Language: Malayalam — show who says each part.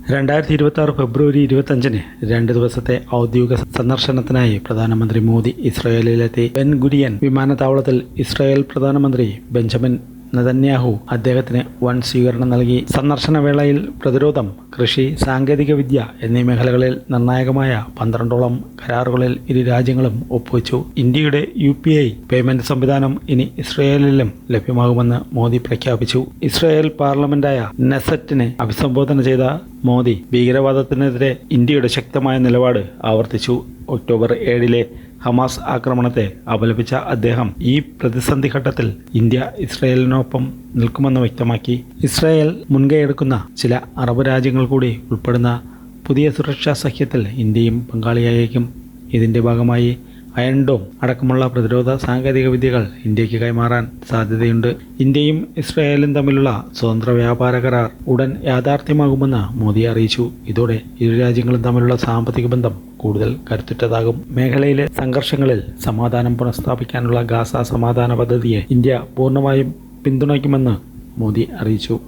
Speaker 1: 2026 ഫെബ്രുവരി 25-ന് 2 ദിവസത്തെ ഔദ്യോഗിക സന്ദർശനത്തിനായി പ്രധാനമന്ത്രി മോദി ഇസ്രായേലിലെത്തി. ബെൻ ഗുരിയൻ വിമാനത്താവളത്തിൽ ഇസ്രായേൽ പ്രധാനമന്ത്രി ബെഞ്ചമിൻ നെതന്യാഹു അദ്ദേഹത്തിന് വൻ സ്വീകരണം നൽകി. സന്ദർശന വേളയിൽ പ്രതിരോധം, കൃഷി, സാങ്കേതികവിദ്യ എന്നീ മേഖലകളിൽ നിർണായകമായ 12ഓളം കരാറുകളിൽ ഇരു രാജ്യങ്ങളും ഒപ്പുവെച്ചു. ഇന്ത്യയുടെ UPI പേയ്മെന്റ് സംവിധാനം ഇനി ഇസ്രായേലിലും ലഭ്യമാകുമെന്ന് മോദി പ്രഖ്യാപിച്ചു. ഇസ്രായേൽ പാർലമെന്റായ നെസറ്റിനെ അഭിസംബോധന ചെയ്ത മോദി ഭീകരവാദത്തിനെതിരെ ഇന്ത്യയുടെ ശക്തമായ നിലപാട് ആവർത്തിച്ചു. ഒക്ടോബർ 7-ലെ ഹമാസ് ആക്രമണത്തെ അപലപിച്ച അദ്ദേഹം ഈ പ്രതിസന്ധി ഘട്ടത്തിൽ ഇന്ത്യ ഇസ്രായേലിനൊപ്പം നിൽക്കുമെന്ന് വ്യക്തമാക്കി. ഇസ്രായേൽ മുൻകൈയെടുക്കുന്ന ചില അറബ് രാജ്യങ്ങൾ കൂടി ഉൾപ്പെടുന്ന പുതിയ സുരക്ഷാ സഖ്യത്തിൽ ഇന്ത്യയും പങ്കാളിയായേക്കും. ഇതിന്റെ ഭാഗമായി അയൺ ഡോം അടക്കമുള്ള പ്രതിരോധ സാങ്കേതിക വിദ്യകൾ ഇന്ത്യക്ക് കൈമാറാൻ സാധ്യതയുണ്ട്. ഇന്ത്യയും ഇസ്രായേലും തമ്മിലുള്ള സ്വതന്ത്ര വ്യാപാര കരാർ ഉടൻ യാഥാർത്ഥ്യമാകുമെന്ന് മോദി അറിയിച്ചു. ഇതോടെ ഇരു രാജ്യങ്ങളും തമ്മിലുള്ള സാമ്പത്തിക ബന്ധം കൂടുതൽ കരുത്തുറ്റതാകും. മേഖലയിലെ സംഘർഷങ്ങളിൽ സമാധാനം പുനഃസ്ഥാപിക്കാനുള്ള ഗാസ സമാധാന പദ്ധതിയെ ഇന്ത്യ പൂർണ്ണമായും പിന്തുണയ്ക്കുമെന്ന് മോദി അറിയിച്ചു.